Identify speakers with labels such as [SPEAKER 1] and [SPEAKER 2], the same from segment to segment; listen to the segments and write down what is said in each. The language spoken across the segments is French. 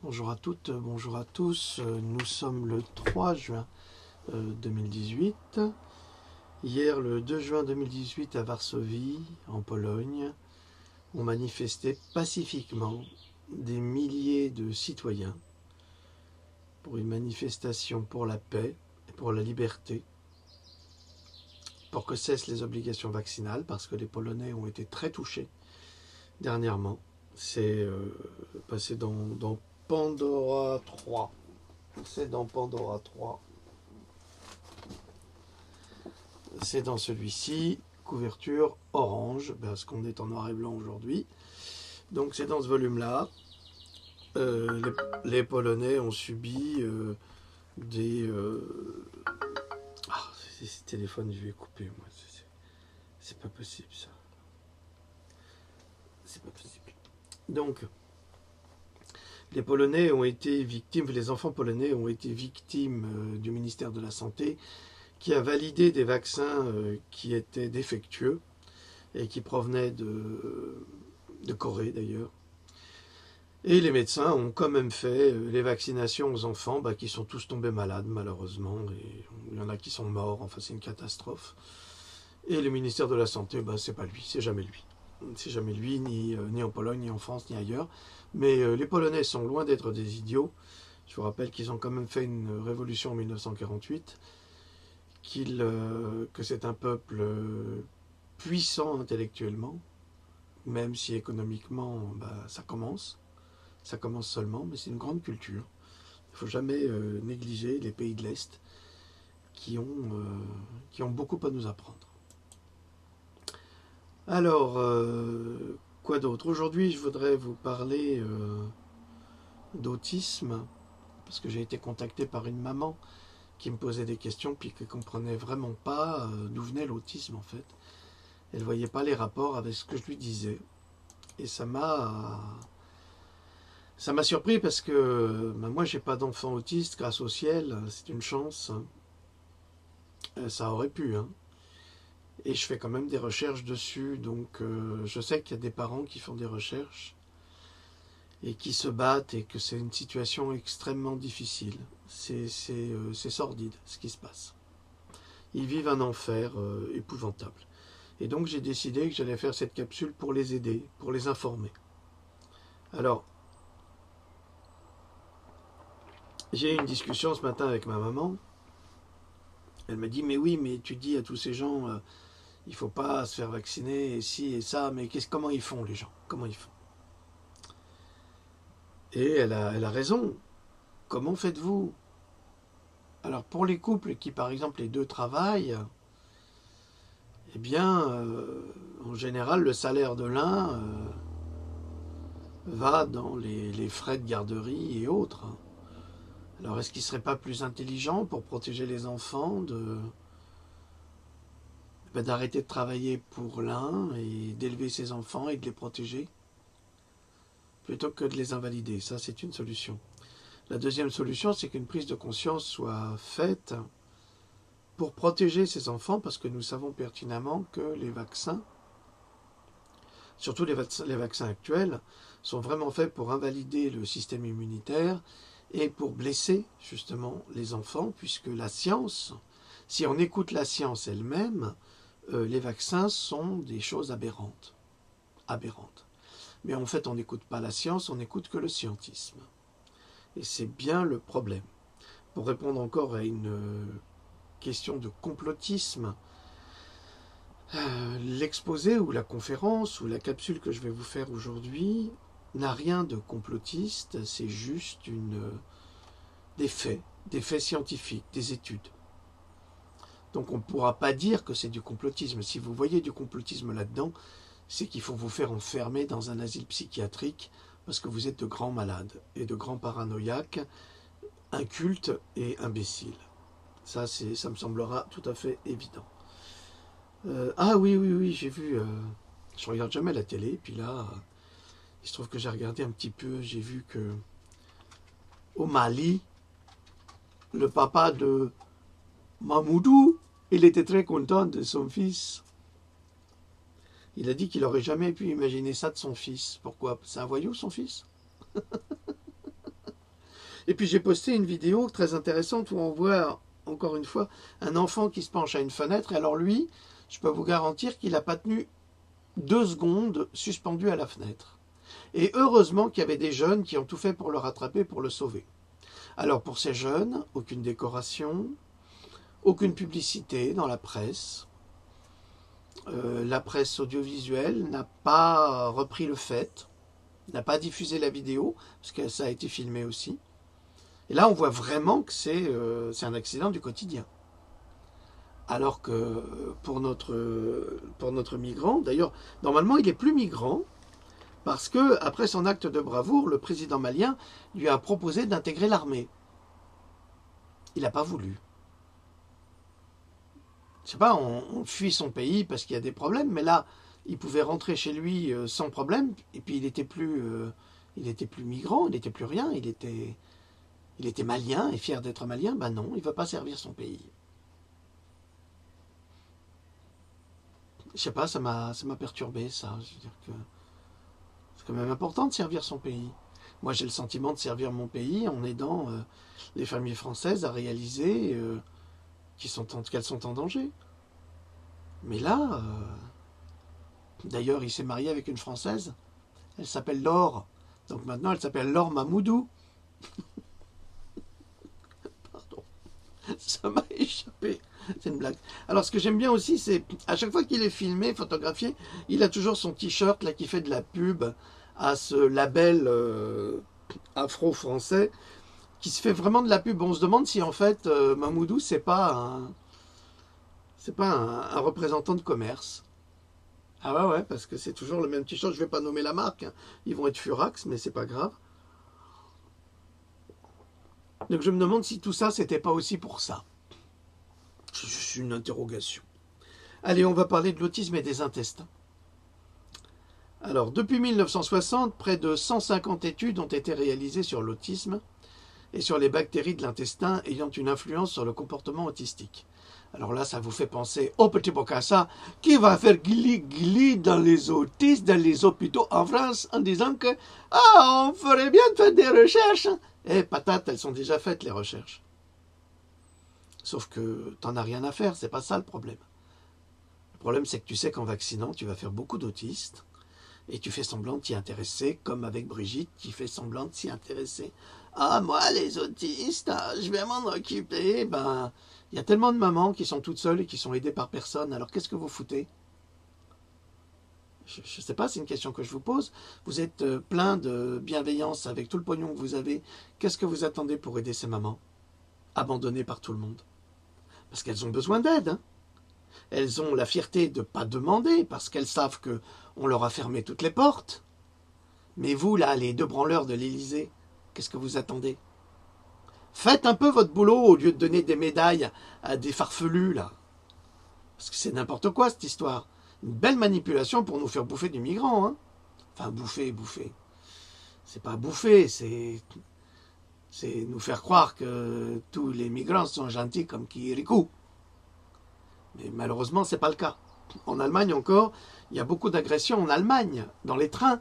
[SPEAKER 1] Bonjour à toutes, bonjour à tous. Nous sommes le 3 juin 2018. Hier, le 2 juin 2018, à Varsovie, en Pologne, ont manifesté pacifiquement des milliers de citoyens pour une manifestation pour la paix et pour la liberté, pour que cessent les obligations vaccinales, parce que les Polonais ont été très touchés dernièrement. C'est passé dans Pandora 3. C'est dans Pandora 3. C'est dans celui-ci, couverture orange, parce qu'on est en noir et blanc aujourd'hui. Donc c'est dans ce volume-là. Les Polonais ont subi des... Ah, ce téléphone, je vais couper, moi. C'est pas possible, ça. C'est pas possible. Donc, les Polonais ont été victimes, les enfants polonais ont été victimes du ministère de la Santé qui a validé des vaccins qui étaient défectueux et qui provenaient de Corée d'ailleurs. Et les médecins ont quand même fait les vaccinations aux enfants qui sont tous tombés malades malheureusement. Et il y en a qui sont morts, enfin c'est une catastrophe. Et le ministère de la Santé, c'est pas lui, c'est jamais lui. C'est jamais lui, ni en Pologne, ni en France, ni ailleurs. Mais les Polonais sont loin d'être des idiots. Je vous rappelle qu'ils ont quand même fait une révolution en 1948, que c'est un peuple puissant intellectuellement, même si économiquement, ça commence. Ça commence seulement, mais c'est une grande culture. Il ne faut jamais négliger les pays de l'Est qui ont beaucoup à nous apprendre. Alors, quoi d'autre? Aujourd'hui, je voudrais vous parler d'autisme, parce que j'ai été contacté par une maman qui me posait des questions, puis qui ne comprenait vraiment pas d'où venait l'autisme, en fait. Elle ne voyait pas les rapports avec ce que je lui disais. Et ça m'a surpris, parce que moi, j'ai pas d'enfant autiste, grâce au ciel, c'est une chance. Ça aurait pu, hein. Et je fais quand même des recherches dessus, donc je sais qu'il y a des parents qui font des recherches et qui se battent, et que c'est une situation extrêmement difficile. C'est sordide ce qui se passe. Ils vivent un enfer épouvantable. Et donc j'ai décidé que j'allais faire cette capsule pour les aider, pour les informer. Alors, j'ai eu une discussion ce matin avec ma maman. Elle m'a dit, mais oui, mais tu dis à tous ces gens, il ne faut pas se faire vacciner, et ci et ça, mais comment ils font les gens? Comment ils font? Et elle a raison. Comment faites-vous? Alors pour les couples qui par exemple les deux travaillent, eh bien en général le salaire de l'un va dans les frais de garderie et autres. Alors est-ce qu'il ne serait pas plus intelligent pour protéger les enfants d'arrêter de travailler pour l'un et d'élever ses enfants et de les protéger plutôt que de les invalider? Ça, c'est une solution. La deuxième solution, c'est qu'une prise de conscience soit faite pour protéger ces enfants, parce que nous savons pertinemment que les vaccins, surtout les vaccins actuels, sont vraiment faits pour invalider le système immunitaire et pour blesser justement les enfants, puisque la science, si on écoute la science elle-même, les vaccins sont des choses aberrantes. Mais en fait, on n'écoute pas la science, on n'écoute que le scientisme. Et c'est bien le problème. Pour répondre encore à une question de complotisme, l'exposé ou la conférence ou la capsule que je vais vous faire aujourd'hui n'a rien de complotiste, c'est juste des faits scientifiques, des études. Donc on ne pourra pas dire que c'est du complotisme. Si vous voyez du complotisme là-dedans, c'est qu'il faut vous faire enfermer dans un asile psychiatrique parce que vous êtes de grands malades et de grands paranoïaques, incultes et imbéciles. Ça me semblera tout à fait évident. Ah oui, j'ai vu... je regarde jamais la télé, puis là, il se trouve que j'ai regardé un petit peu, j'ai vu que au Mali, le papa de Mamoudou, il était très content de son fils. Il a dit qu'il n'aurait jamais pu imaginer ça de son fils. Pourquoi? C'est un voyou, son fils? Et puis j'ai posté une vidéo très intéressante où on voit, encore une fois, un enfant qui se penche à une fenêtre. Et alors lui, je peux vous garantir qu'il n'a pas tenu 2 secondes suspendu à la fenêtre. Et heureusement qu'il y avait des jeunes qui ont tout fait pour le rattraper, pour le sauver. Alors pour ces jeunes, aucune décoration, aucune publicité dans la presse. La presse audiovisuelle n'a pas repris le fait, n'a pas diffusé la vidéo, parce que ça a été filmé aussi. Et là, on voit vraiment que c'est un accident du quotidien. Alors que pour notre migrant, d'ailleurs, normalement, il est plus migrant, parce que après son acte de bravoure, le président malien lui a proposé d'intégrer l'armée. Il n'a pas voulu. Je sais pas, on fuit son pays parce qu'il y a des problèmes, mais là, il pouvait rentrer chez lui sans problème, et puis il était plus migrant, il n'était plus rien, il était malien et fier d'être malien. Ben non, il ne veut pas servir son pays. Je sais pas, ça m'a perturbé, ça. Je veux dire que c'est quand même important de servir son pays. Moi, j'ai le sentiment de servir mon pays en aidant les familles françaises à réaliser qu'elles sont en danger. Mais là, d'ailleurs, il s'est marié avec une Française. Elle s'appelle Laure. Donc maintenant, elle s'appelle Laure Mamoudou. Pardon, ça m'a échappé. C'est une blague. Alors, ce que j'aime bien aussi, c'est à chaque fois qu'il est filmé, photographié, il a toujours son t-shirt là qui fait de la pub à ce label afro-français qui se fait vraiment de la pub. On se demande si en fait Mamoudou c'est pas un représentant de commerce. Ah ouais, parce que c'est toujours le même t-shirt. Je vais pas nommer la marque, hein. Ils vont être Furax, mais c'est pas grave. Donc je me demande si tout ça c'était pas aussi pour ça. C'est juste une interrogation. Allez, on va parler de l'autisme et des intestins. Alors, depuis 1960, près de 150 études ont été réalisées sur l'autisme et sur les bactéries de l'intestin ayant une influence sur le comportement autistique. Alors là, ça vous fait penser au petit Bokassa qui va faire gli-gli dans les autistes, dans les hôpitaux en France en disant que « Ah, on ferait bien de faire des recherches !» Eh, patate, elles sont déjà faites les recherches. Sauf que t'en as rien à faire, c'est pas ça le problème. Le problème, c'est que tu sais qu'en vaccinant, tu vas faire beaucoup d'autistes et tu fais semblant de t'y intéresser, comme avec Brigitte qui fait semblant de s'y intéresser. Ah, moi, les autistes, je vais m'en occuper. Ben, il y a tellement de mamans qui sont toutes seules et qui sont aidées par personne. Alors, qu'est-ce que vous foutez? Je ne sais pas, c'est une question que je vous pose. Vous êtes plein de bienveillance avec tout le pognon que vous avez. Qu'est-ce que vous attendez pour aider ces mamans abandonnées par tout le monde? Parce qu'elles ont besoin d'aide, hein. Elles ont la fierté de ne pas demander, parce qu'elles savent qu'on leur a fermé toutes les portes. Mais vous, là, les 2 branleurs de l'Élysée, qu'est-ce que vous attendez? Faites un peu votre boulot au lieu de donner des médailles à des farfelus, là. Parce que c'est n'importe quoi, cette histoire. Une belle manipulation pour nous faire bouffer du migrant, hein. Enfin, bouffer. C'est pas bouffer, c'est nous faire croire que tous les migrants sont gentils comme Kirikou. Mais malheureusement, ce n'est pas le cas. En Allemagne encore, il y a beaucoup d'agressions en Allemagne, dans les trains,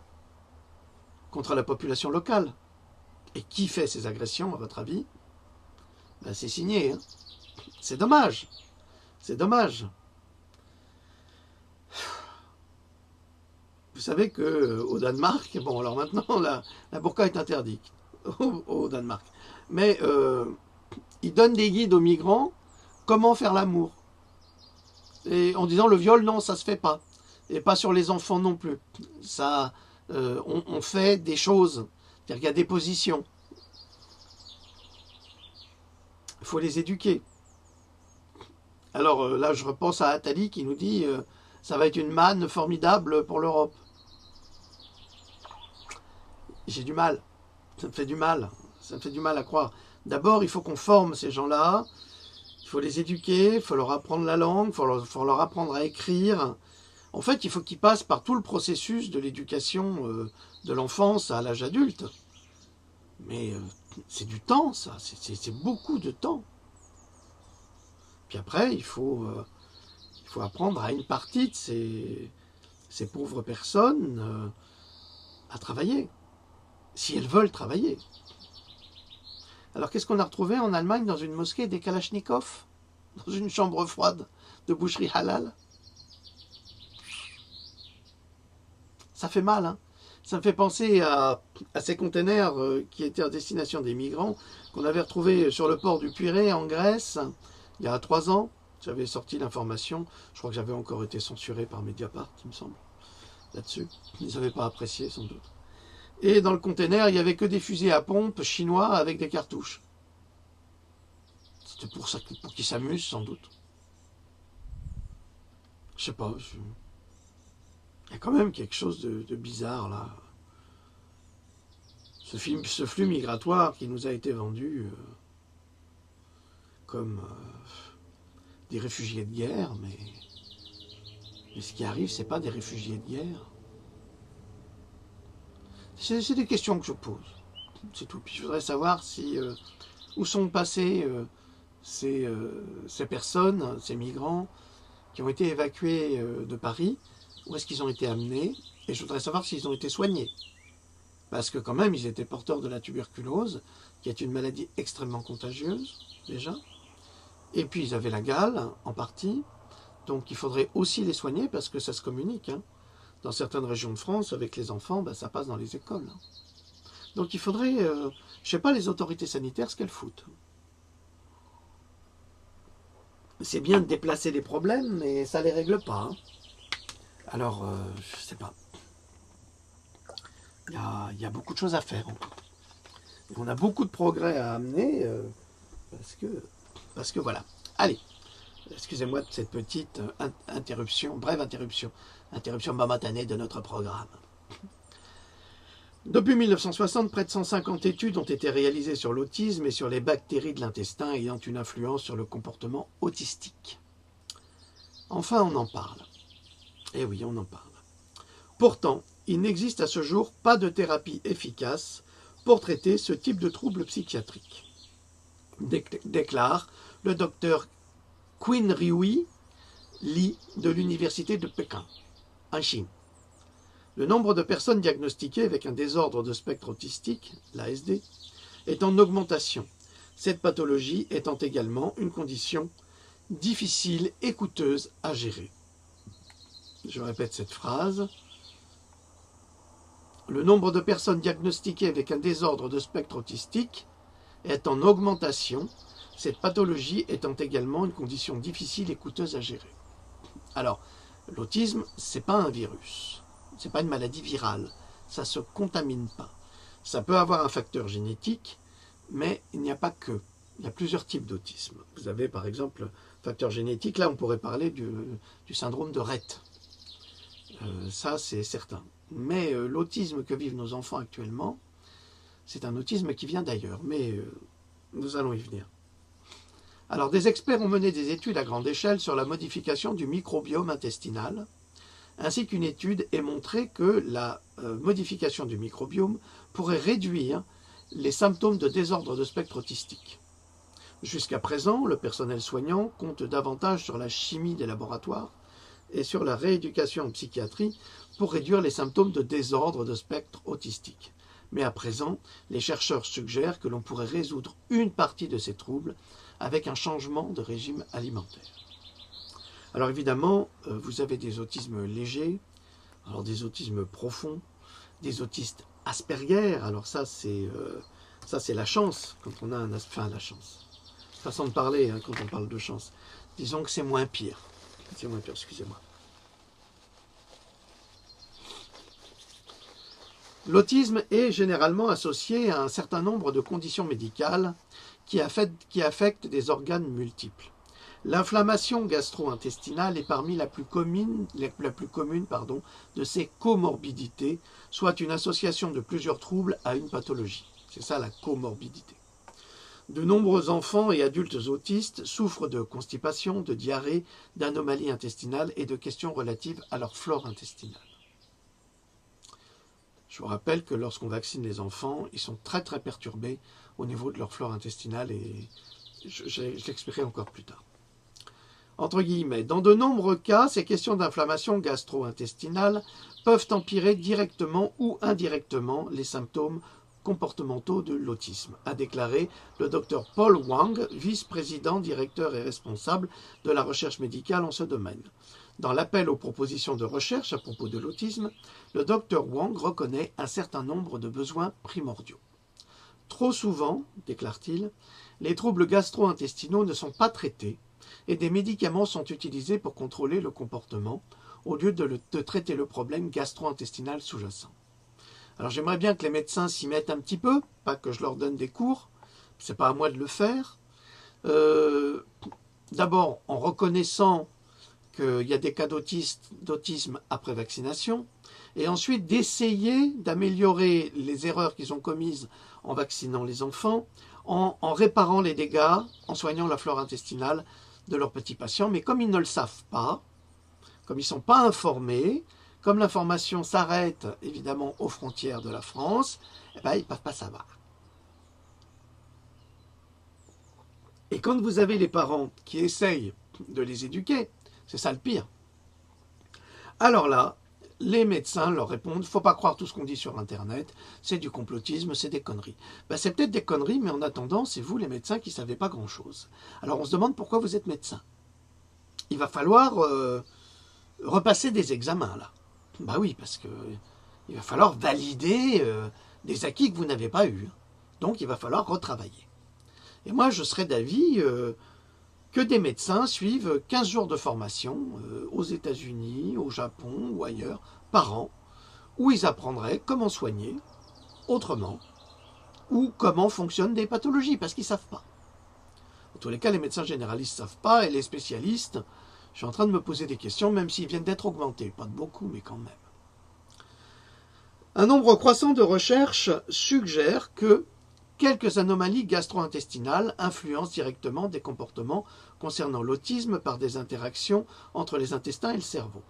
[SPEAKER 1] contre la population locale. Et qui fait ces agressions, à votre avis? Ben, c'est signé. Hein. C'est dommage. C'est dommage. Vous savez qu'au Danemark, bon alors maintenant la burqa est interdite au Danemark, mais ils donnent des guides aux migrants comment faire l'amour. Et en disant le viol, non, ça se fait pas. Et pas sur les enfants non plus. Ça, on fait des choses. C'est-à-dire qu'il y a des positions. Il faut les éduquer. Alors là, je repense à Attali qui nous dit ça va être une manne formidable pour l'Europe. J'ai du mal. Ça me fait du mal. Ça me fait du mal à croire. D'abord, il faut qu'on forme ces gens-là. Il faut les éduquer, il faut leur apprendre la langue, il faut leur apprendre à écrire. En fait, il faut qu'ils passent par tout le processus de l'éducation de l'enfance à l'âge adulte. Mais c'est du temps, ça. C'est beaucoup de temps. Puis après, il faut apprendre à une partie de ces pauvres personnes à travailler. Si elles veulent travailler. Alors qu'est-ce qu'on a retrouvé en Allemagne dans une mosquée? Des kalachnikovs dans une chambre froide de boucherie halal. Ça fait mal, hein. Ça me fait penser à ces containers qui étaient à destination des migrants, qu'on avait retrouvés sur le port du Pirée en Grèce, il y a 3 ans. J'avais sorti l'information, je crois que j'avais encore été censuré par Mediapart, il me semble, là-dessus. Ils n'avaient pas apprécié, sans doute. Et dans le container, il n'y avait que des fusils à pompe chinois avec des cartouches. C'était pour qu'ils s'amusent, sans doute. Je sais pas, il y a quand même quelque chose de bizarre là. Ce flux migratoire qui nous a été vendu comme des réfugiés de guerre, mais ce qui arrive, c'est pas des réfugiés de guerre. C'est des questions que je pose, c'est tout. Puis je voudrais savoir où sont passés ces personnes, ces migrants qui ont été évacués de Paris. Où est-ce qu'ils ont été amenés? Et je voudrais savoir s'ils ont été soignés. Parce que quand même, ils étaient porteurs de la tuberculose, qui est une maladie extrêmement contagieuse, déjà. Et puis, ils avaient la gale, en partie. Donc, il faudrait aussi les soigner, parce que ça se communique. Hein. Dans certaines régions de France, avec les enfants, ben, ça passe dans les écoles. Hein. Donc, il faudrait, je ne sais pas, les autorités sanitaires, ce qu'elles foutent. C'est bien de déplacer les problèmes, mais ça ne les règle pas. Hein. Alors, je sais pas. Il y a beaucoup de choses à faire encore. Et on a beaucoup de progrès à amener parce que voilà. Allez, excusez-moi de cette petite interruption, brève interruption momentanée de notre programme. Depuis 1960, près de 150 études ont été réalisées sur l'autisme et sur les bactéries de l'intestin ayant une influence sur le comportement autistique. Enfin, on en parle. Eh oui, on en parle. Pourtant, il n'existe à ce jour pas de thérapie efficace pour traiter ce type de troubles psychiatriques, déclare le docteur Qinrui Li de l'université de Pékin, en Chine. Le nombre de personnes diagnostiquées avec un désordre de spectre autistique, l'ASD, est en augmentation, cette pathologie étant également une condition difficile et coûteuse à gérer. Je répète cette phrase. Le nombre de personnes diagnostiquées avec un désordre de spectre autistique est en augmentation, cette pathologie étant également une condition difficile et coûteuse à gérer. Alors, l'autisme, ce n'est pas un virus, ce n'est pas une maladie virale, ça ne se contamine pas. Ça peut avoir un facteur génétique, mais il n'y a pas que. Il y a plusieurs types d'autisme. Vous avez par exemple facteur génétique, là on pourrait parler du syndrome de Rett. Ça c'est certain. Mais l'autisme que vivent nos enfants actuellement, c'est un autisme qui vient d'ailleurs, mais nous allons y venir. Alors des experts ont mené des études à grande échelle sur la modification du microbiome intestinal, ainsi qu'une étude ait montré que la modification du microbiome pourrait réduire les symptômes de désordre de spectre autistique. Jusqu'à présent, le personnel soignant compte davantage sur la chimie des laboratoires et sur la rééducation en psychiatrie pour réduire les symptômes de désordre de spectre autistique. Mais à présent, les chercheurs suggèrent que l'on pourrait résoudre une partie de ces troubles avec un changement de régime alimentaire. Alors évidemment, vous avez des autismes légers, alors des autismes profonds, des autistes Asperger, alors ça c'est la chance, quand on a la chance. Façon de parler hein, quand on parle de chance. Disons que c'est moins pire. C'est moins pire, excusez-moi. L'autisme est généralement associé à un certain nombre de conditions médicales qui affectent des organes multiples. L'inflammation gastro-intestinale est parmi la plus commune de ces comorbidités, soit une association de plusieurs troubles à une pathologie. C'est ça la comorbidité. De nombreux enfants et adultes autistes souffrent de constipation, de diarrhée, d'anomalies intestinales et de questions relatives à leur flore intestinale. Je vous rappelle que lorsqu'on vaccine les enfants, ils sont très très perturbés au niveau de leur flore intestinale et je l'expliquerai encore plus tard. Entre guillemets, dans de nombreux cas, ces questions d'inflammation gastro-intestinale peuvent empirer directement ou indirectement les symptômes comportementaux de l'autisme, a déclaré le Dr Paul Wang, vice-président, directeur et responsable de la recherche médicale en ce domaine. Dans l'appel aux propositions de recherche à propos de l'autisme, le Dr Wang reconnaît un certain nombre de besoins primordiaux. Trop souvent, déclare-t-il, les troubles gastro-intestinaux ne sont pas traités et des médicaments sont utilisés pour contrôler le comportement au lieu de traiter le problème gastro-intestinal sous-jacent. Alors j'aimerais bien que les médecins s'y mettent un petit peu, pas que je leur donne des cours, c'est pas à moi de le faire. D'abord en reconnaissant qu'il y a des cas d'autisme après vaccination, et ensuite d'essayer d'améliorer les erreurs qu'ils ont commises en vaccinant les enfants, en réparant les dégâts, en soignant la flore intestinale de leurs petits patients. Mais comme ils ne le savent pas, comme ils ne sont pas informés, comme l'information s'arrête évidemment aux frontières de la France, eh ben, ils ne peuvent pas savoir. Et quand vous avez les parents qui essayent de les éduquer, c'est ça le pire. Alors là, les médecins leur répondent, il ne faut pas croire tout ce qu'on dit sur Internet, c'est du complotisme, c'est des conneries. Ben, c'est peut-être des conneries, mais en attendant, c'est vous les médecins qui ne savez pas grand-chose. Alors on se demande pourquoi vous êtes médecin. Il va falloir repasser des examens là. Ben oui, parce que il va falloir valider des acquis que vous n'avez pas eus. Donc il va falloir retravailler. Et moi je serais d'avis que des médecins suivent 15 jours de formation aux États-Unis, au Japon ou ailleurs, par an, où ils apprendraient comment soigner autrement, ou comment fonctionnent des pathologies, parce qu'ils ne savent pas. En tous les cas, les médecins généralistes ne savent pas, et les spécialistes, je suis en train de me poser des questions, même s'ils viennent d'être augmentés, pas de beaucoup, mais quand même. Un nombre croissant de recherches suggère que quelques anomalies gastro-intestinales influencent directement des comportements concernant l'autisme par des interactions entre les intestins et le cerveau.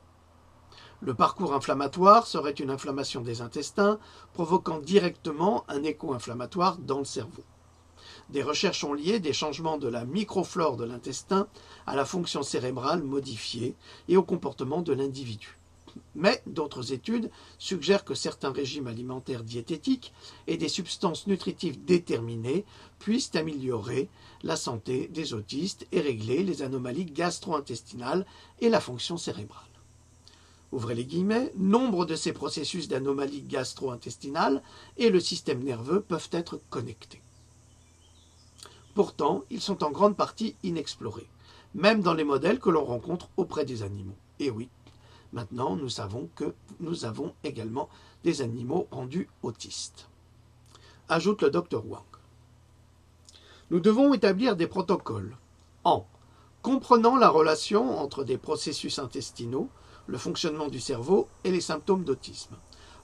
[SPEAKER 1] Le parcours inflammatoire serait une inflammation des intestins, provoquant directement un écho inflammatoire dans le cerveau. Des recherches ont lié des changements de la microflore de l'intestin à la fonction cérébrale modifiée et au comportement de l'individu. Mais d'autres études suggèrent que certains régimes alimentaires diététiques et des substances nutritives déterminées puissent améliorer la santé des autistes et régler les anomalies gastro-intestinales et la fonction cérébrale. Ouvrez les guillemets, nombre de ces processus d'anomalies gastro-intestinales et le système nerveux peuvent être connectés. Pourtant, ils sont en grande partie inexplorés, même dans les modèles que l'on rencontre auprès des animaux. Et oui, maintenant nous savons que nous avons également des animaux rendus autistes. Ajoute le Dr Wang. Nous devons établir des protocoles en comprenant la relation entre des processus intestinaux, le fonctionnement du cerveau et les symptômes d'autisme.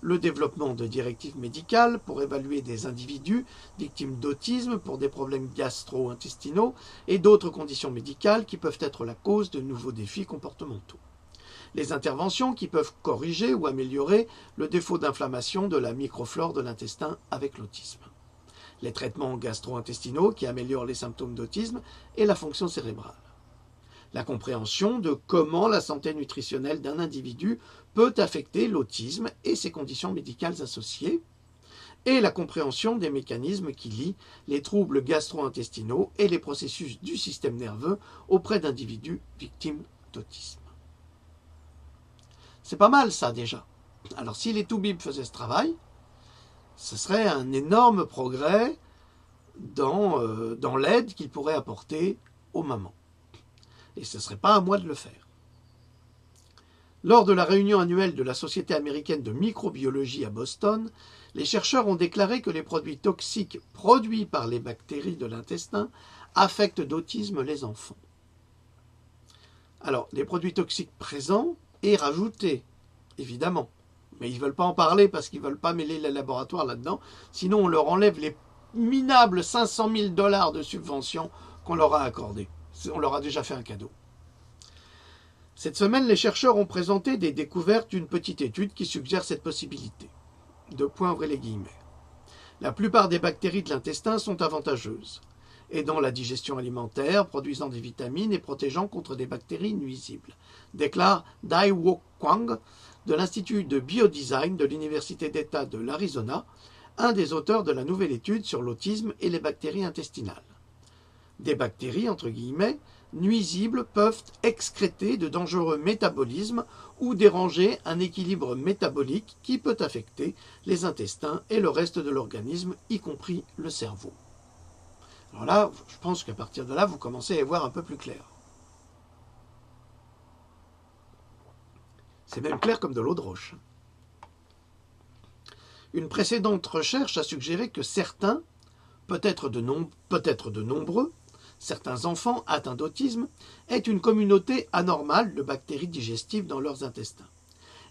[SPEAKER 1] Le développement de directives médicales pour évaluer des individus victimes d'autisme pour des problèmes gastro-intestinaux et d'autres conditions médicales qui peuvent être la cause de nouveaux défis comportementaux. Les interventions qui peuvent corriger ou améliorer le défaut d'inflammation de la microflore de l'intestin avec l'autisme. Les traitements gastro-intestinaux qui améliorent les symptômes d'autisme et la fonction cérébrale. La compréhension de comment la santé nutritionnelle d'un individu peut affecter l'autisme et ses conditions médicales associées, et la compréhension des mécanismes qui lient les troubles gastro-intestinaux et les processus du système nerveux auprès d'individus victimes d'autisme. C'est pas mal ça déjà. Alors si les Toubib faisaient ce travail, ce serait un énorme progrès dans l'aide qu'ils pourraient apporter aux mamans. Et ce ne serait pas à moi de le faire. Lors de la réunion annuelle de la Société américaine de microbiologie à Boston, les chercheurs ont déclaré que les produits toxiques produits par les bactéries de l'intestin affectent d'autisme les enfants. Alors, les produits toxiques présents et rajoutés, évidemment. Mais ils ne veulent pas en parler parce qu'ils ne veulent pas mêler les laboratoires là-dedans. Sinon, on leur enlève les minables 500 000 $ de subventions qu'on leur a accordées. On leur a déjà fait un cadeau. Cette semaine, les chercheurs ont présenté des découvertes d'une petite étude qui suggère cette possibilité. Deux points, ouvrez les guillemets. La plupart des bactéries de l'intestin sont avantageuses, aidant la digestion alimentaire, produisant des vitamines et protégeant contre des bactéries nuisibles, déclare Dai-Wook Kwang de l'Institut de Biodesign de l'Université d'État de l'Arizona, un des auteurs de la nouvelle étude sur l'autisme et les bactéries intestinales. Des bactéries, entre guillemets, nuisibles peuvent excréter de dangereux métabolismes ou déranger un équilibre métabolique qui peut affecter les intestins et le reste de l'organisme, y compris le cerveau. Alors là, je pense qu'à partir de là, vous commencez à y voir un peu plus clair. C'est même clair comme de l'eau de roche. Une précédente recherche a suggéré que certains, peut-être de nombreux, certains enfants atteints d'autisme aient une communauté anormale de bactéries digestives dans leurs intestins.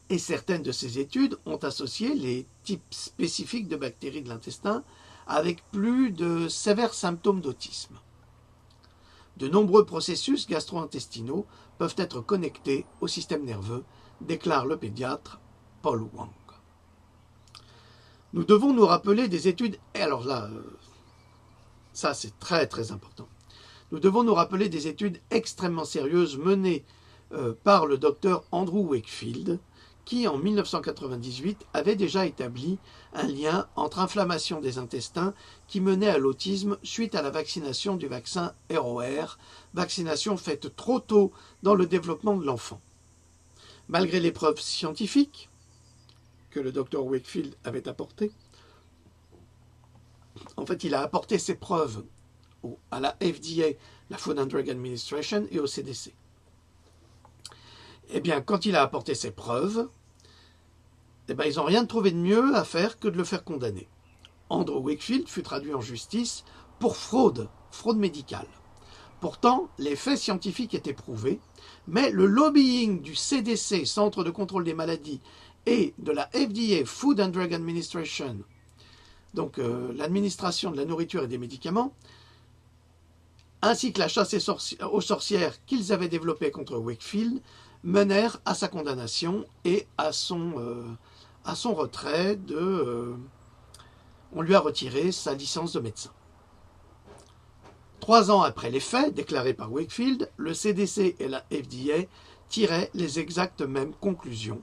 [SPEAKER 1] Et certaines de ces études ont associé les types spécifiques de bactéries de l'intestin avec plus de sévères symptômes d'autisme. De nombreux processus gastro-intestinaux peuvent être connectés au système nerveux, déclare le pédiatre Paul Wang. Nous devons nous rappeler des études, et alors là, ça c'est très très important, nous devons nous rappeler des études extrêmement sérieuses menées par le docteur Andrew Wakefield, qui en 1998 avait déjà établi un lien entre inflammation des intestins qui menait à l'autisme suite à la vaccination du vaccin ROR, vaccination faite trop tôt dans le développement de l'enfant. Malgré les preuves scientifiques que le docteur Wakefield avait apportées, en fait il a apporté ces preuves à la FDA, la Food and Drug Administration, et au CDC. Eh bien, quand il a apporté ces preuves, eh bien, ils n'ont rien trouvé de mieux à faire que de le faire condamner. Andrew Wakefield fut traduit en justice pour fraude médicale. Pourtant, les faits scientifiques étaient prouvés, mais le lobbying du CDC, Centre de contrôle des maladies, et de la FDA, Food and Drug Administration, donc l'administration de la nourriture et des médicaments, ainsi que la chasse aux sorcières qu'ils avaient développée contre Wakefield, menèrent à sa condamnation et à son retrait on lui a retiré sa licence de médecin. 3 ans après les faits déclarés par Wakefield, le CDC et la FDA tiraient les exactes mêmes conclusions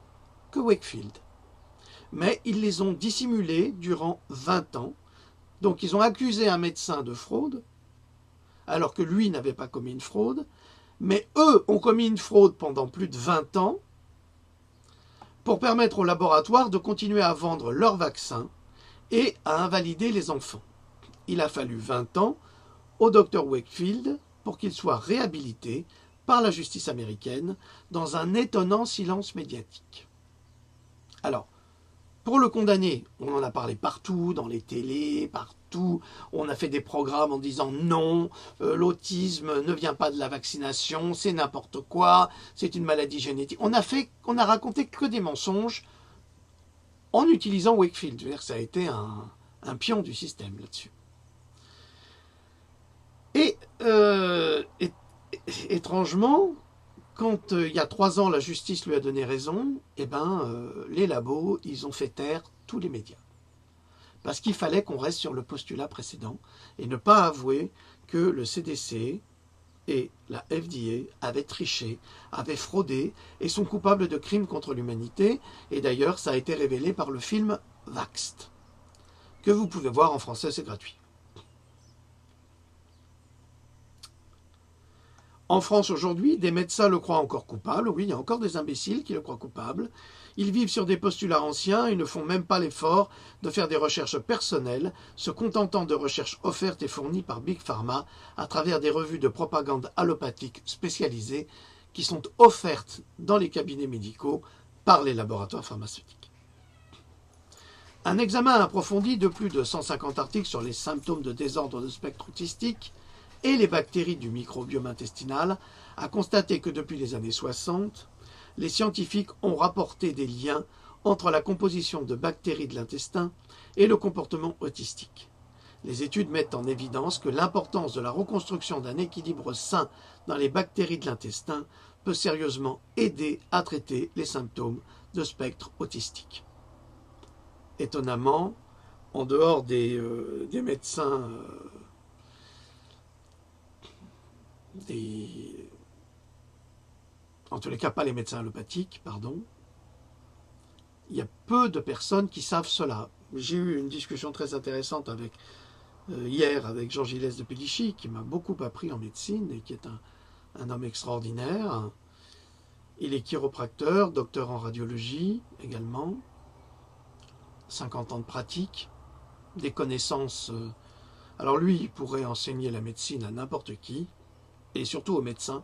[SPEAKER 1] que Wakefield. Mais ils les ont dissimulées durant 20 ans. Donc ils ont accusé un médecin de fraude, alors que lui n'avait pas commis une fraude, mais eux ont commis une fraude pendant plus de 20 ans pour permettre au laboratoire de continuer à vendre leurs vaccins et à invalider les enfants. Il a fallu 20 ans au Dr Wakefield pour qu'il soit réhabilité par la justice américaine dans un étonnant silence médiatique. Alors, pour le condamner, on en a parlé partout, dans les télés, partout. On a fait des programmes en disant non, l'autisme ne vient pas de la vaccination, c'est n'importe quoi, c'est une maladie génétique. On a raconté que des mensonges en utilisant Wakefield. Je veux dire, ça a été un pion du système là-dessus. Et étrangement, quand il y a 3 ans, la justice lui a donné raison, eh ben, les labos, ils ont fait taire tous les médias. Parce qu'il fallait qu'on reste sur le postulat précédent et ne pas avouer que le CDC et la FDA avaient triché, avaient fraudé et sont coupables de crimes contre l'humanité. Et d'ailleurs, ça a été révélé par le film Vaxxed, que vous pouvez voir en français, c'est gratuit. En France aujourd'hui, des médecins le croient encore coupable. Oui, il y a encore des imbéciles qui le croient coupable. Ils vivent sur des postulats anciens et ne font même pas l'effort de faire des recherches personnelles, se contentant de recherches offertes et fournies par Big Pharma à travers des revues de propagande allopathique spécialisées qui sont offertes dans les cabinets médicaux par les laboratoires pharmaceutiques. Un examen approfondi de plus de 150 articles sur les symptômes de désordre de spectre autistique et les bactéries du microbiome intestinal a constaté que depuis les années 60, les scientifiques ont rapporté des liens entre la composition de bactéries de l'intestin et le comportement autistique. Les études mettent en évidence que l'importance de la reconstruction d'un équilibre sain dans les bactéries de l'intestin peut sérieusement aider à traiter les symptômes de spectre autistique. Étonnamment, en dehors des médecins en tous les cas pas les médecins allopathiques, pardon, il y a peu de personnes qui savent cela. J'ai eu une discussion très intéressante hier avec Jean Gilles de Pélichy, qui m'a beaucoup appris en médecine et qui est un homme extraordinaire. Il est chiropracteur, docteur en radiologie également, 50 ans de pratique, des connaissances. Alors lui, il pourrait enseigner la médecine à n'importe qui, et surtout aux médecins.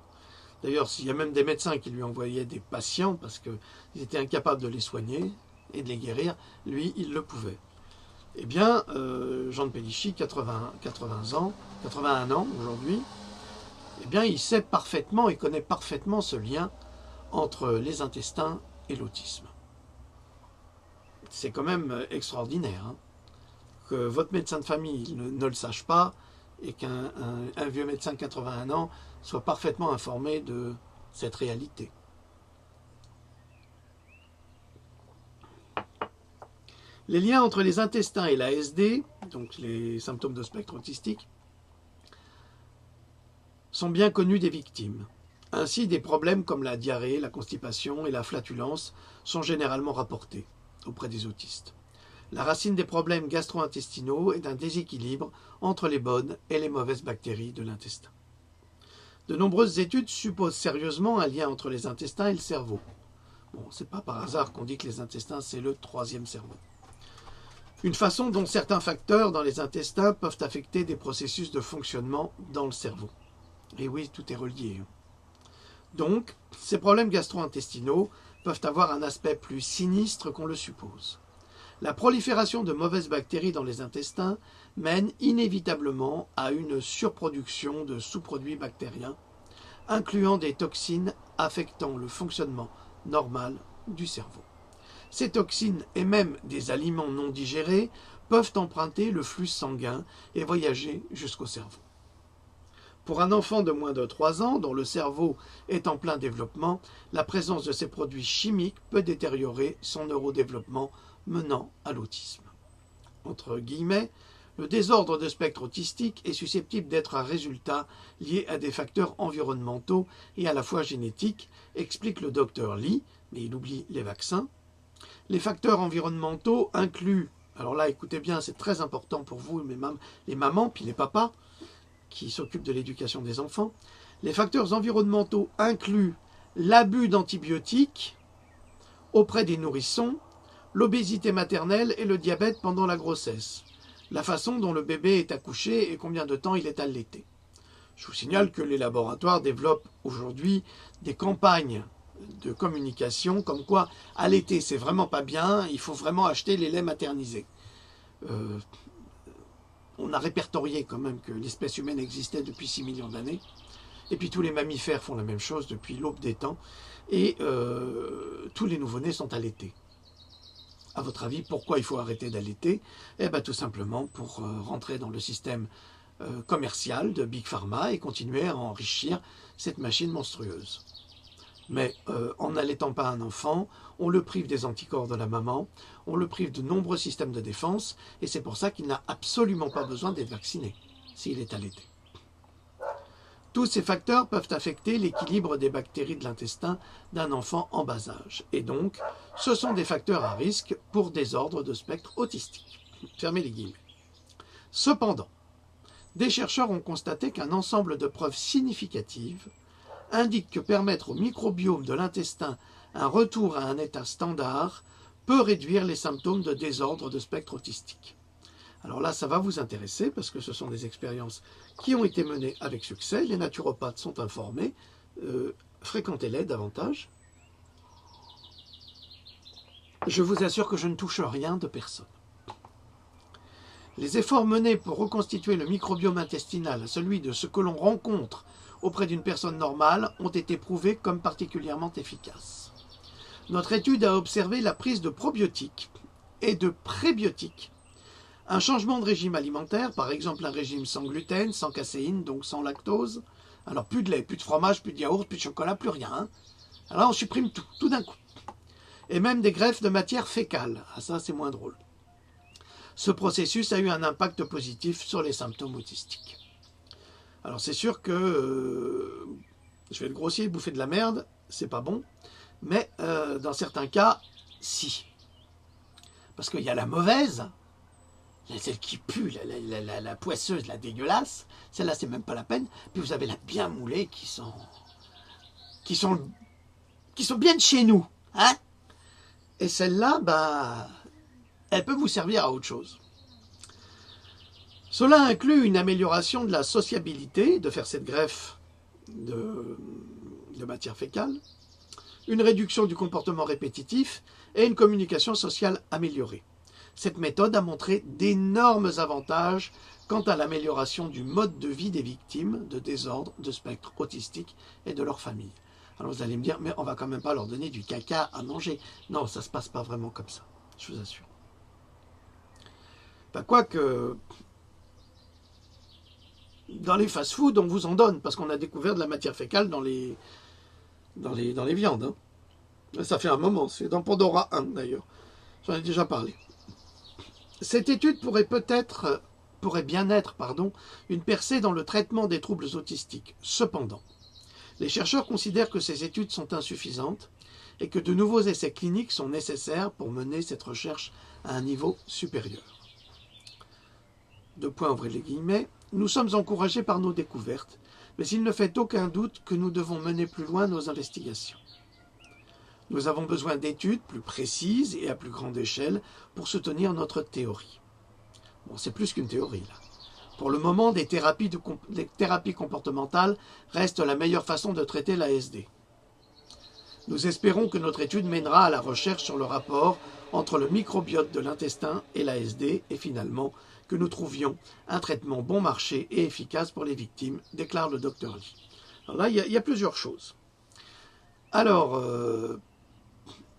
[SPEAKER 1] D'ailleurs, il y a même des médecins qui lui envoyaient des patients parce qu'ils étaient incapables de les soigner et de les guérir. Lui, il le pouvait. Eh bien, Jean de Pélichy, 81 ans aujourd'hui, eh bien, il sait parfaitement et connaît parfaitement ce lien entre les intestins et l'autisme. C'est quand même extraordinaire, hein, que votre médecin de famille ne le sache pas et qu'un vieux médecin de 81 ans soit parfaitement informé de cette réalité. Les liens entre les intestins et l'ASD, donc les symptômes de spectre autistique, sont bien connus des victimes. Ainsi, des problèmes comme la diarrhée, la constipation et la flatulence sont généralement rapportés auprès des autistes. La racine des problèmes gastro-intestinaux est d'un déséquilibre entre les bonnes et les mauvaises bactéries de l'intestin. De nombreuses études supposent sérieusement un lien entre les intestins et le cerveau. Bon, c'est pas par hasard qu'on dit que les intestins, c'est le troisième cerveau. Une façon dont certains facteurs dans les intestins peuvent affecter des processus de fonctionnement dans le cerveau. Et oui, tout est relié. Donc, ces problèmes gastro-intestinaux peuvent avoir un aspect plus sinistre qu'on le suppose. La prolifération de mauvaises bactéries dans les intestins mène inévitablement à une surproduction de sous-produits bactériens, incluant des toxines affectant le fonctionnement normal du cerveau. Ces toxines et même des aliments non digérés peuvent emprunter le flux sanguin et voyager jusqu'au cerveau. Pour un enfant de moins de 3 ans, dont le cerveau est en plein développement, la présence de ces produits chimiques peut détériorer son neurodéveloppement, menant à l'autisme. Entre guillemets, le désordre de spectre autistique est susceptible d'être un résultat lié à des facteurs environnementaux et à la fois génétiques, explique le docteur Lee, mais il oublie les vaccins. Les facteurs environnementaux incluent, alors là écoutez bien, c'est très important pour vous, les mamans, puis les papas, qui s'occupent de l'éducation des enfants. Les facteurs environnementaux incluent l'abus d'antibiotiques auprès des nourrissons, l'obésité maternelle et le diabète pendant la grossesse, la façon dont le bébé est accouché et combien de temps il est allaité. Je vous signale que les laboratoires développent aujourd'hui des campagnes de communication comme quoi allaiter c'est vraiment pas bien, il faut vraiment acheter les laits maternisés. On a répertorié quand même que l'espèce humaine existait depuis 6 millions d'années, et puis tous les mammifères font la même chose depuis l'aube des temps, et tous les nouveau-nés sont allaités. À votre avis, pourquoi il faut arrêter d'allaiter? Eh bien, tout simplement pour rentrer dans le système commercial de Big Pharma et continuer à enrichir cette machine monstrueuse. Mais en n'allaitant pas un enfant, on le prive des anticorps de la maman, on le prive de nombreux systèmes de défense, et c'est pour ça qu'il n'a absolument pas besoin d'être vacciné s'il est allaité. Tous ces facteurs peuvent affecter l'équilibre des bactéries de l'intestin d'un enfant en bas âge. Et donc, ce sont des facteurs à risque pour désordre de spectre autistique. Fermez les guillemets. Cependant, des chercheurs ont constaté qu'un ensemble de preuves significatives indique que permettre au microbiome de l'intestin un retour à un état standard peut réduire les symptômes de désordre de spectre autistique. Alors là, ça va vous intéresser parce que ce sont des expériences qui ont été menées avec succès. Les naturopathes sont informés. Fréquentez-les davantage. Je vous assure que je ne touche rien de personne. Les efforts menés pour reconstituer le microbiome intestinal à celui de ce que l'on rencontre auprès d'une personne normale ont été prouvés comme particulièrement efficaces. Notre étude a observé la prise de probiotiques et de prébiotiques. Un changement de régime alimentaire, par exemple un régime sans gluten, sans caséine, donc sans lactose. Alors plus de lait, plus de fromage, plus de yaourt, plus de chocolat, plus rien. Hein. Alors on supprime tout d'un coup. Et même des greffes de matière fécale. Ah ça c'est moins drôle. Ce processus a eu un impact positif sur les symptômes autistiques. Alors c'est sûr que, je vais être grossier, bouffer de la merde, c'est pas bon. Mais dans certains cas, si. Parce qu'il y a la mauvaise, il y a celle qui pue, la poisseuse, la dégueulasse. Celle-là, c'est même pas la peine. Puis vous avez la bien moulée qui sont bien de chez nous. Hein? Et celle-là, bah, elle peut vous servir à autre chose. Cela inclut une amélioration de la sociabilité, de faire cette greffe de matière fécale, une réduction du comportement répétitif et une communication sociale améliorée. Cette méthode a montré d'énormes avantages quant à l'amélioration du mode de vie des victimes de désordres de spectre autistique et de leur famille. Alors vous allez me dire, mais on va quand même pas leur donner du caca à manger. Non, ça se passe pas vraiment comme ça, je vous assure. Ben, quoique, dans les fast-foods, on vous en donne, parce qu'on a découvert de la matière fécale dans les viandes. Hein. Ça fait un moment, c'est dans Pandora 1 d'ailleurs. J'en ai déjà parlé. Cette étude pourrait bien être, une percée dans le traitement des troubles autistiques. Cependant, les chercheurs considèrent que ces études sont insuffisantes et que de nouveaux essais cliniques sont nécessaires pour mener cette recherche à un niveau supérieur. Ouvrez les guillemets, nous sommes encouragés par nos découvertes, mais il ne fait aucun doute que nous devons mener plus loin nos investigations. Nous avons besoin d'études plus précises et à plus grande échelle pour soutenir notre théorie. Bon, c'est plus qu'une théorie, là. Pour le moment, des thérapies comportementales restent la meilleure façon de traiter l'ASD. Nous espérons que notre étude mènera à la recherche sur le rapport entre le microbiote de l'intestin et l'ASD et finalement que nous trouvions un traitement bon marché et efficace pour les victimes, déclare le Dr Lee. Alors là, il y a plusieurs choses. Alors,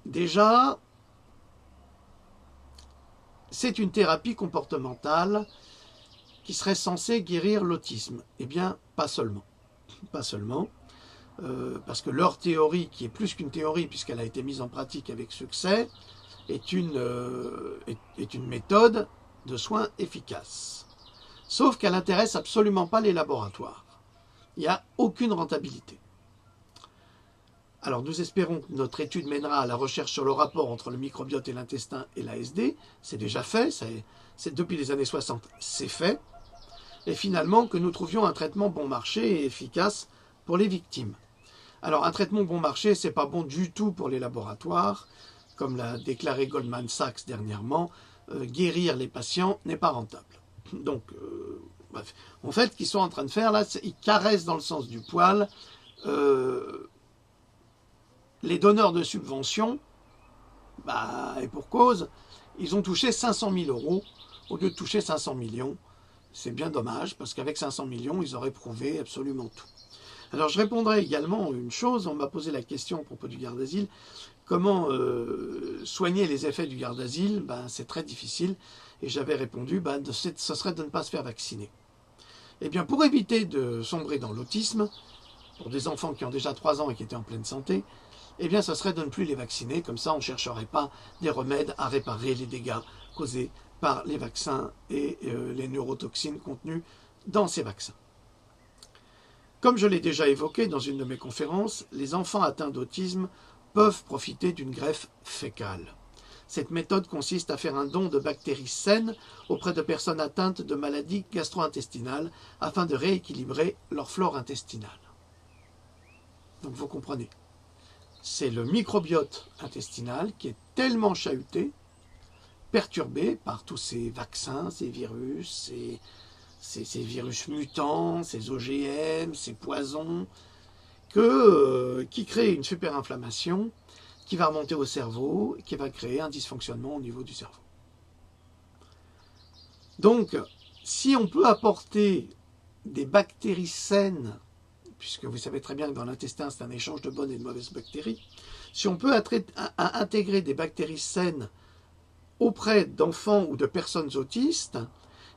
[SPEAKER 1] déjà, c'est une thérapie comportementale qui serait censée guérir l'autisme. Eh bien, pas seulement. Pas seulement. Parce que leur théorie, qui est plus qu'une théorie, puisqu'elle a été mise en pratique avec succès, est une méthode de soins efficace. Sauf qu'elle n'intéresse absolument pas les laboratoires. Il n'y a aucune rentabilité. Alors nous espérons que notre étude mènera à la recherche sur le rapport entre le microbiote et l'intestin et l'ASD. C'est déjà fait, c'est depuis les années 60, c'est fait. Et finalement que nous trouvions un traitement bon marché et efficace pour les victimes. Alors un traitement bon marché, c'est pas bon du tout pour les laboratoires, comme l'a déclaré Goldman Sachs dernièrement, guérir les patients n'est pas rentable. Donc, bref. En fait, ce qu'ils sont en train de faire là, ils caressent dans le sens du poil les donneurs de subventions, et pour cause, ils ont touché 500 000 € au lieu de toucher 500 millions. C'est bien dommage, parce qu'avec 500 millions, ils auraient prouvé absolument tout. Alors je répondrai également une chose, on m'a posé la question à propos du garde-asile, comment soigner les effets du garde-asile? C'est très difficile, et j'avais répondu, ce serait de ne pas se faire vacciner. Eh bien, pour éviter de sombrer dans l'autisme, pour des enfants qui ont déjà 3 ans et qui étaient en pleine santé, eh bien, ce serait de ne plus les vacciner, comme ça on ne chercherait pas des remèdes à réparer les dégâts causés par les vaccins et les neurotoxines contenues dans ces vaccins. Comme je l'ai déjà évoqué dans une de mes conférences, les enfants atteints d'autisme peuvent profiter d'une greffe fécale. Cette méthode consiste à faire un don de bactéries saines auprès de personnes atteintes de maladies gastro-intestinales afin de rééquilibrer leur flore intestinale. Donc vous comprenez, c'est le microbiote intestinal qui est tellement chahuté, perturbé par tous ces vaccins, ces virus, ces virus mutants, ces OGM, ces poisons, qui crée une superinflammation qui va remonter au cerveau, qui va créer un dysfonctionnement au niveau du cerveau. Donc, si on peut apporter des bactéries saines, puisque vous savez très bien que dans l'intestin, c'est un échange de bonnes et de mauvaises bactéries, si on peut intégrer des bactéries saines auprès d'enfants ou de personnes autistes,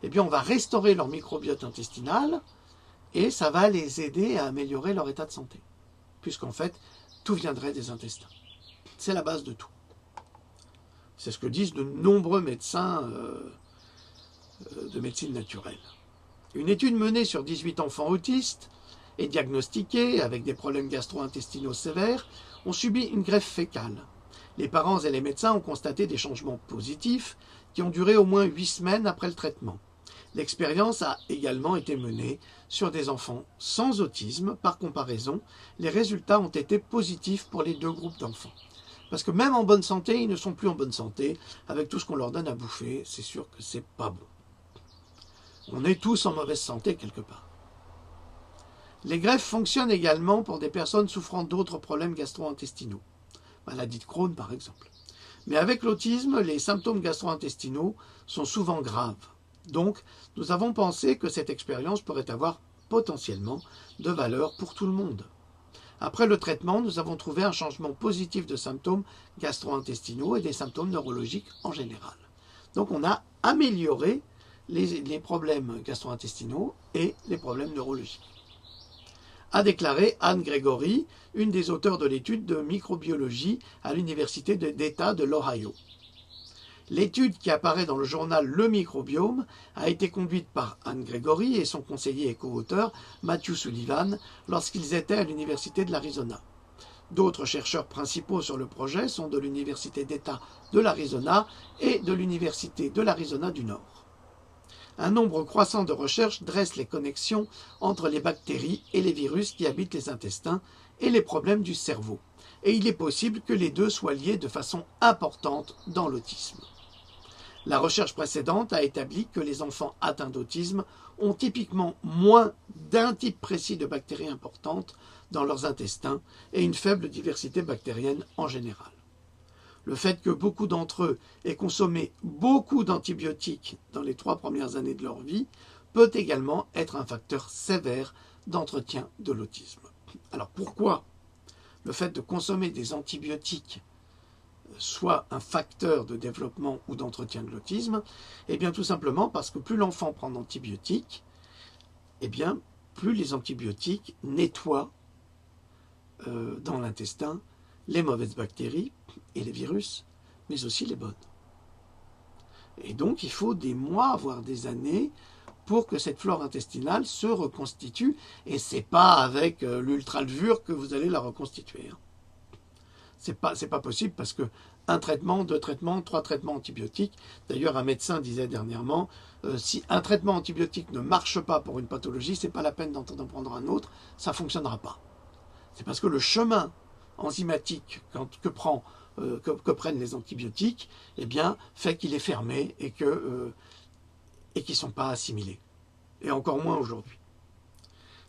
[SPEAKER 1] eh bien on va restaurer leur microbiote intestinal et ça va les aider à améliorer leur état de santé. Puisqu'en fait, tout viendrait des intestins. C'est la base de tout. C'est ce que disent de nombreux médecins de médecine naturelle. Une étude menée sur 18 enfants autistes et diagnostiqués avec des problèmes gastro-intestinaux sévères ont subi une greffe fécale. Les parents et les médecins ont constaté des changements positifs qui ont duré au moins 8 semaines après le traitement. L'expérience a également été menée sur des enfants sans autisme. Par comparaison, les résultats ont été positifs pour les deux groupes d'enfants. Parce que même en bonne santé, ils ne sont plus en bonne santé. Avec tout ce qu'on leur donne à bouffer, c'est sûr que c'est pas bon. On est tous en mauvaise santé quelque part. Les greffes fonctionnent également pour des personnes souffrant d'autres problèmes gastro-intestinaux. Maladie de Crohn par exemple. Mais avec l'autisme, les symptômes gastro-intestinaux sont souvent graves. Donc, nous avons pensé que cette expérience pourrait avoir potentiellement de valeur pour tout le monde. Après le traitement, nous avons trouvé un changement positif de symptômes gastro-intestinaux et des symptômes neurologiques en général. Donc on a amélioré les problèmes gastro-intestinaux et les problèmes neurologiques. A déclaré Anne Gregory, une des auteurs de l'étude de microbiologie à l'Université d'État de l'Ohio. L'étude qui apparaît dans le journal Le Microbiome a été conduite par Anne Gregory et son conseiller et co-auteur Matthew Sullivan lorsqu'ils étaient à l'Université de l'Arizona. D'autres chercheurs principaux sur le projet sont de l'Université d'État de l'Arizona et de l'Université de l'Arizona du Nord. Un nombre croissant de recherches dresse les connexions entre les bactéries et les virus qui habitent les intestins et les problèmes du cerveau. Et il est possible que les deux soient liés de façon importante dans l'autisme. La recherche précédente a établi que les enfants atteints d'autisme ont typiquement moins d'un type précis de bactéries importantes dans leurs intestins et une faible diversité bactérienne en général. Le fait que beaucoup d'entre eux aient consommé beaucoup d'antibiotiques dans les 3 premières années de leur vie peut également être un facteur sévère d'entretien de l'autisme. Alors pourquoi le fait de consommer des antibiotiques soit un facteur de développement ou d'entretien de l'autisme? Eh bien tout simplement parce que plus l'enfant prend d'antibiotiques, eh bien plus les antibiotiques nettoient dans l'intestin les mauvaises bactéries et les virus, mais aussi les bonnes. Et donc il faut des mois, voire des années, pour que cette flore intestinale se reconstitue, et c'est pas avec l'ultralevure que vous allez la reconstituer. C'est pas possible parce que un traitement, 2 traitements, 3 traitements antibiotiques. D'ailleurs, un médecin disait dernièrement, si un traitement antibiotique ne marche pas pour une pathologie, c'est pas la peine d'en prendre un autre, ça fonctionnera pas. C'est parce que le chemin enzymatique que prennent les antibiotiques, eh bien, fait qu'il est fermé et qu'ils ne sont pas assimilés. Et encore moins aujourd'hui.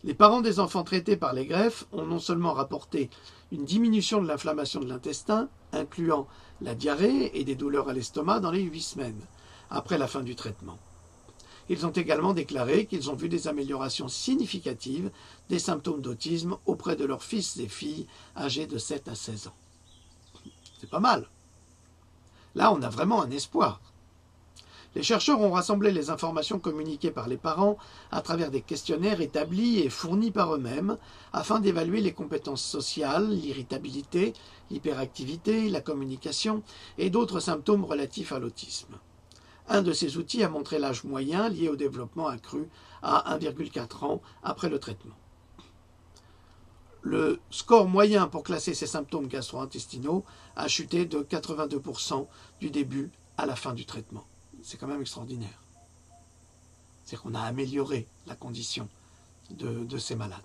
[SPEAKER 1] Les parents des enfants traités par les greffes ont non seulement rapporté une diminution de l'inflammation de l'intestin, incluant la diarrhée et des douleurs à l'estomac dans les 8 semaines, après la fin du traitement. Ils ont également déclaré qu'ils ont vu des améliorations significatives des symptômes d'autisme auprès de leurs fils et filles âgés de 7 à 16 ans. C'est pas mal. Là, on a vraiment un espoir. Les chercheurs ont rassemblé les informations communiquées par les parents à travers des questionnaires établis et fournis par eux-mêmes afin d'évaluer les compétences sociales, l'irritabilité, l'hyperactivité, la communication et d'autres symptômes relatifs à l'autisme. Un de ces outils a montré l'âge moyen lié au développement accru à 1,4 ans après le traitement. Le score moyen pour classer ces symptômes gastro-intestinaux a chuté de 82% du début à la fin du traitement. C'est quand même extraordinaire. C'est qu'on a amélioré la condition de ces malades.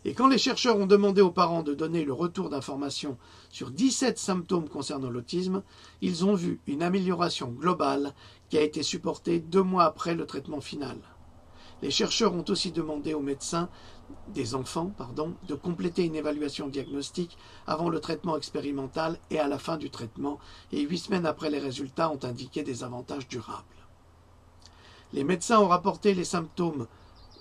[SPEAKER 1] Et quand les chercheurs ont demandé aux parents de donner le retour d'informations sur 17 symptômes concernant l'autisme, ils ont vu une amélioration globale qui a été supportée 2 mois après le traitement final. Les chercheurs ont aussi demandé aux médecins des enfants de compléter une évaluation diagnostique avant le traitement expérimental et à la fin du traitement, et 8 semaines après les résultats ont indiqué des avantages durables. Les médecins ont rapporté les symptômes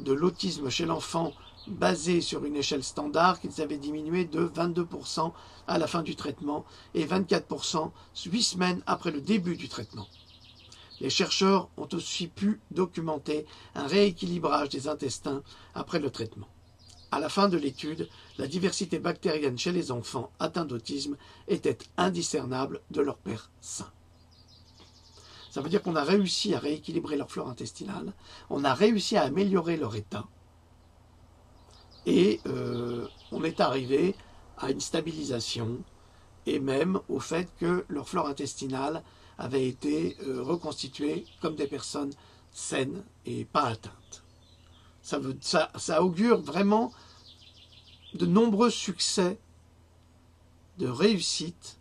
[SPEAKER 1] de l'autisme chez l'enfant basés sur une échelle standard qu'ils avaient diminué de 22% à la fin du traitement et 24% 8 semaines après le début du traitement. Les chercheurs ont aussi pu documenter un rééquilibrage des intestins après le traitement. À la fin de l'étude, la diversité bactérienne chez les enfants atteints d'autisme était indiscernable de leur père sain. Ça veut dire qu'on a réussi à rééquilibrer leur flore intestinale, on a réussi à améliorer leur état, et on est arrivé à une stabilisation et même au fait que leur flore intestinale avait été reconstituée comme des personnes saines et pas atteintes. Ça augure vraiment de nombreux succès de réussite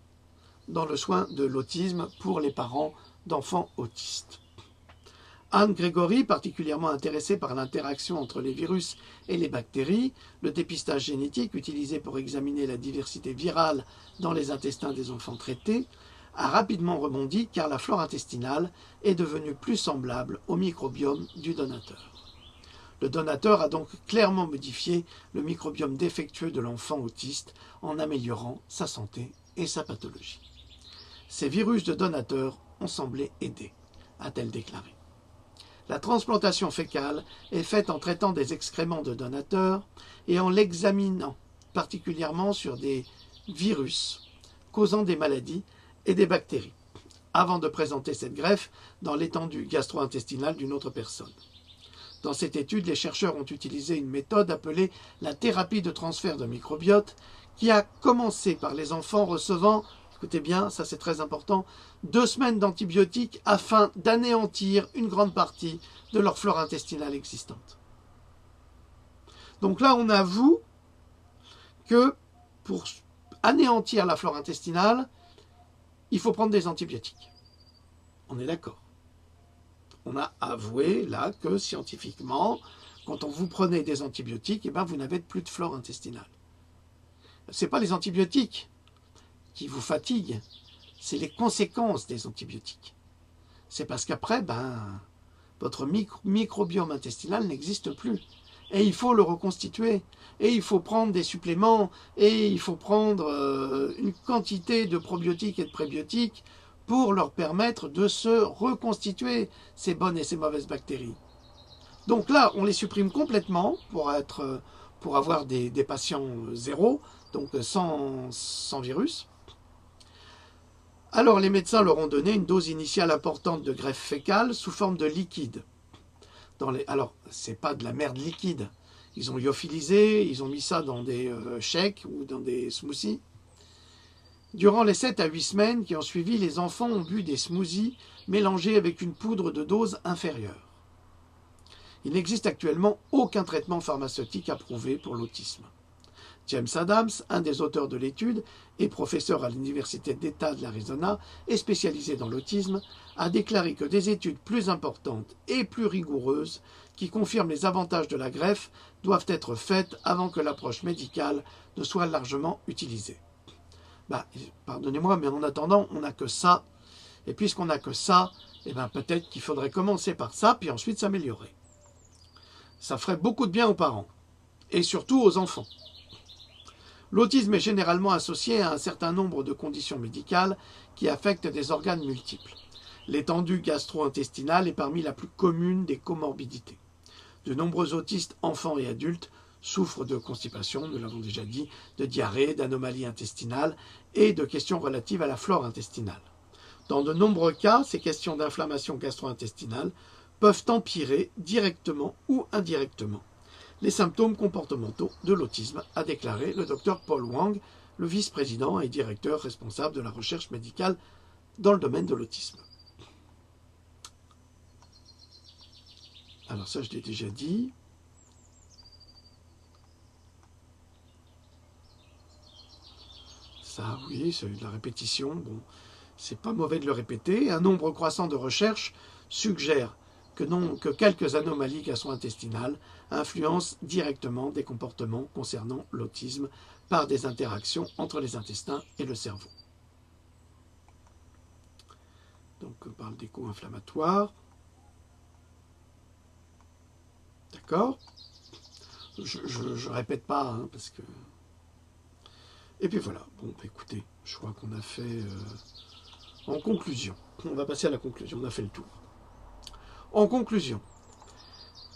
[SPEAKER 1] dans le soin de l'autisme pour les parents d'enfants autistes. Anne Grégory, particulièrement intéressée par l'interaction entre les virus et les bactéries, le dépistage génétique utilisé pour examiner la diversité virale dans les intestins des enfants traités, a rapidement rebondi car la flore intestinale est devenue plus semblable au microbiome du donateur. Le donateur a donc clairement modifié le microbiome défectueux de l'enfant autiste en améliorant sa santé et sa pathologie. Ces virus de donateur ont semblé aider, a-t-elle déclaré. La transplantation fécale est faite en traitant des excréments de donateurs et en l'examinant particulièrement sur des virus causant des maladies et des bactéries, avant de présenter cette greffe dans l'étendue gastro-intestinale d'une autre personne. Dans cette étude, les chercheurs ont utilisé une méthode appelée la thérapie de transfert de microbiote, qui a commencé par les enfants recevant, écoutez bien, ça c'est très important, 2 semaines d'antibiotiques afin d'anéantir une grande partie de leur flore intestinale existante. Donc là, on avoue que pour anéantir la flore intestinale, il faut prendre des antibiotiques. On est d'accord. On a avoué là que scientifiquement, quand on vous prenait des antibiotiques, eh ben, vous n'avez plus de flore intestinale. Ce n'est pas les antibiotiques qui vous fatiguent, c'est les conséquences des antibiotiques. C'est parce qu'après, votre microbiome intestinal n'existe plus. Et il faut le reconstituer. Et il faut prendre des suppléments. Et il faut prendre une quantité de probiotiques et de prébiotiques pour leur permettre de se reconstituer, ces bonnes et ces mauvaises bactéries. Donc là, on les supprime complètement pour avoir des patients zéro, donc sans virus. Alors les médecins leur ont donné une dose initiale importante de greffe fécale sous forme de liquide. Alors, c'est pas de la merde liquide. Ils ont lyophilisé, ils ont mis ça dans des shakes ou dans des smoothies. Durant les 7 à 8 semaines qui ont suivi, les enfants ont bu des smoothies mélangés avec une poudre de dose inférieure. Il n'existe actuellement aucun traitement pharmaceutique approuvé pour l'autisme. James Adams, un des auteurs de l'étude et professeur à l'Université d'État de l'Arizona et spécialisé dans l'autisme, a déclaré que des études plus importantes et plus rigoureuses qui confirment les avantages de la greffe doivent être faites avant que l'approche médicale ne soit largement utilisée. Pardonnez-moi, mais en attendant, on n'a que ça. Et puisqu'on n'a que ça, peut-être qu'il faudrait commencer par ça, puis ensuite s'améliorer. Ça ferait beaucoup de bien aux parents, et surtout aux enfants. L'autisme est généralement associé à un certain nombre de conditions médicales qui affectent des organes multiples. L'étendue gastro-intestinale est parmi la plus commune des comorbidités. De nombreux autistes, enfants et adultes, souffrent de constipation, nous l'avons déjà dit, de diarrhée, d'anomalies intestinales et de questions relatives à la flore intestinale. Dans de nombreux cas, ces questions d'inflammation gastro-intestinale peuvent empirer directement ou indirectement les symptômes comportementaux de l'autisme, a déclaré le Dr Paul Wang, le vice-président et directeur responsable de la recherche médicale dans le domaine de l'autisme. Alors ça, je l'ai déjà dit. Ça, oui, c'est de la répétition. Bon, c'est pas mauvais de le répéter. Un nombre croissant de recherches suggère que quelques anomalies gastro-intestinales influencent directement des comportements concernant l'autisme par des interactions entre les intestins et le cerveau. Donc on parle d'écho inflammatoire. D'accord ? Je répète pas, parce que... Et puis voilà, bon, écoutez, je crois qu'on a fait... En conclusion, on va passer à la conclusion, on a fait le tour. En conclusion,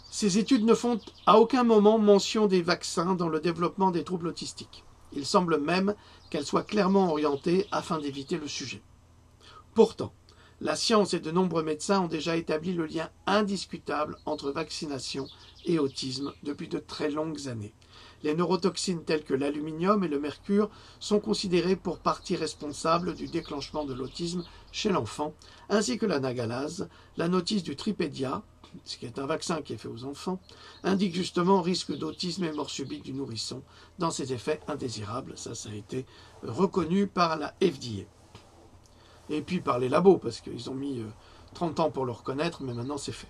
[SPEAKER 1] ces études ne font à aucun moment mention des vaccins dans le développement des troubles autistiques. Il semble même qu'elles soient clairement orientées afin d'éviter le sujet. Pourtant, la science et de nombreux médecins ont déjà établi le lien indiscutable entre vaccination et autisme depuis de très longues années. Les neurotoxines telles que l'aluminium et le mercure sont considérées pour partie responsable du déclenchement de l'autisme chez l'enfant, ainsi que la nagalase. La notice du Tripédia, ce qui est un vaccin qui est fait aux enfants, indique justement risque d'autisme et mort subite du nourrisson dans ses effets indésirables. Ça a été reconnu par la FDA. Et puis par les labos, parce qu'ils ont mis 30 ans pour le reconnaître, mais maintenant c'est fait.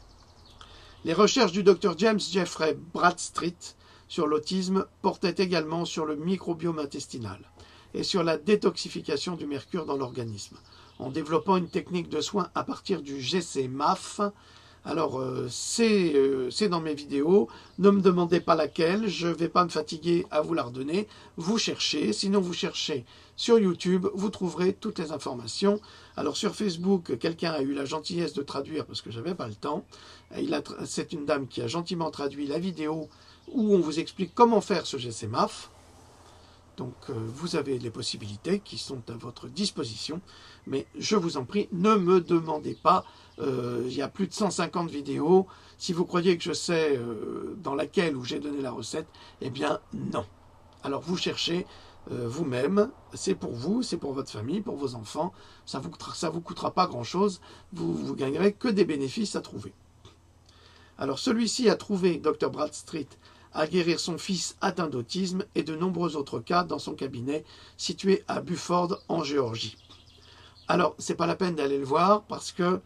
[SPEAKER 1] Les recherches du Dr James Jeffrey Bradstreet sur l'autisme portaient également sur le microbiome intestinal et sur la détoxification du mercure dans l'organisme, en développant une technique de soins à partir du GC-MAF. Alors, c'est dans mes vidéos, ne me demandez pas laquelle, je ne vais pas me fatiguer à vous la redonner, vous cherchez, sinon vous cherchez sur YouTube, vous trouverez toutes les informations. Alors sur Facebook, quelqu'un a eu la gentillesse de traduire, parce que je n'avais pas le temps, c'est une dame qui a gentiment traduit la vidéo où on vous explique comment faire ce GC-MAF. Donc vous avez les possibilités qui sont à votre disposition, mais je vous en prie, ne me demandez pas, il y a plus de 150 vidéos, si vous croyez que je sais dans laquelle où j'ai donné la recette, eh bien non. Alors vous cherchez vous-même, c'est pour vous, c'est pour votre famille, pour vos enfants, ça vous coûtera pas grand-chose, vous gagnerez que des bénéfices à trouver. Alors celui-ci a trouvé, Dr Bradstreet, à guérir son fils atteint d'autisme et de nombreux autres cas dans son cabinet situé à Buford en Géorgie. Alors, c'est pas la peine d'aller le voir parce que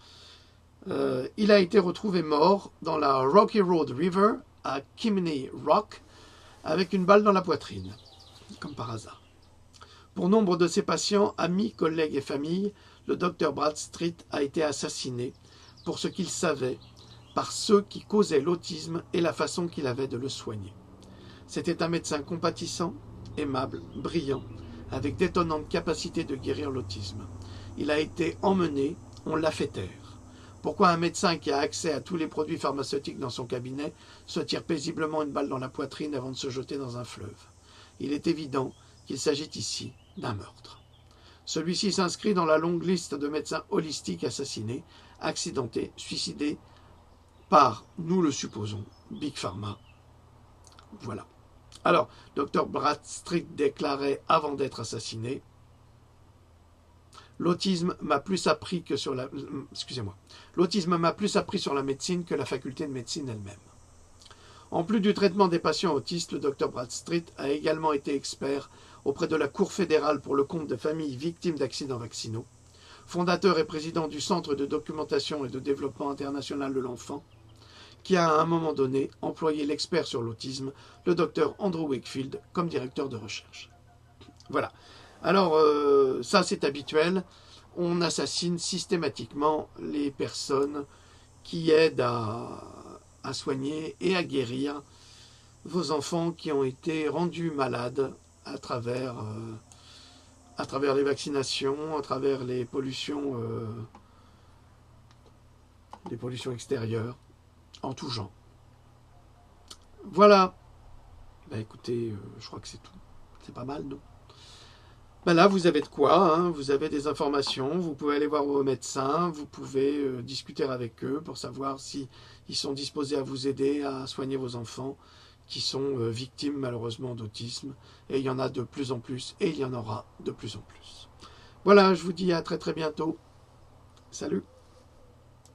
[SPEAKER 1] il a été retrouvé mort dans la Rocky Road River à Kimney Rock avec une balle dans la poitrine, comme par hasard. Pour nombre de ses patients, amis, collègues et familles, le Dr Bradstreet a été assassiné pour ce qu'il savait par ceux qui causaient l'autisme et la façon qu'il avait de le soigner. C'était un médecin compatissant, aimable, brillant, avec d'étonnantes capacités de guérir l'autisme. Il a été emmené, on l'a fait taire. Pourquoi un médecin qui a accès à tous les produits pharmaceutiques dans son cabinet se tire paisiblement une balle dans la poitrine avant de se jeter dans un fleuve? Il est évident qu'il s'agit ici d'un meurtre. Celui-ci s'inscrit dans la longue liste de médecins holistiques assassinés, accidentés, suicidés, par, nous le supposons, Big Pharma. Voilà. Alors, Dr Bradstreet déclarait avant d'être assassiné, l'autisme m'a plus appris sur la médecine que la faculté de médecine elle-même. En plus du traitement des patients autistes, le Dr Bradstreet a également été expert auprès de la Cour fédérale pour le compte de familles victimes d'accidents vaccinaux, fondateur et président du Centre de documentation et de développement international de l'enfant, qui a à un moment donné employé l'expert sur l'autisme, le docteur Andrew Wakefield, comme directeur de recherche. Voilà. Alors, ça c'est habituel, on assassine systématiquement les personnes qui aident à soigner et à guérir vos enfants qui ont été rendus malades à travers les vaccinations, à travers les pollutions extérieures, en tout genre. Voilà. Ben écoutez, je crois que c'est tout. C'est pas mal, non? Ben là, vous avez de quoi, hein, vous avez des informations, vous pouvez aller voir vos médecins, vous pouvez discuter avec eux pour savoir si ils sont disposés à vous aider à soigner vos enfants qui sont victimes malheureusement d'autisme. Et il y en a de plus en plus, et il y en aura de plus en plus. Voilà, je vous dis à très très bientôt. Salut!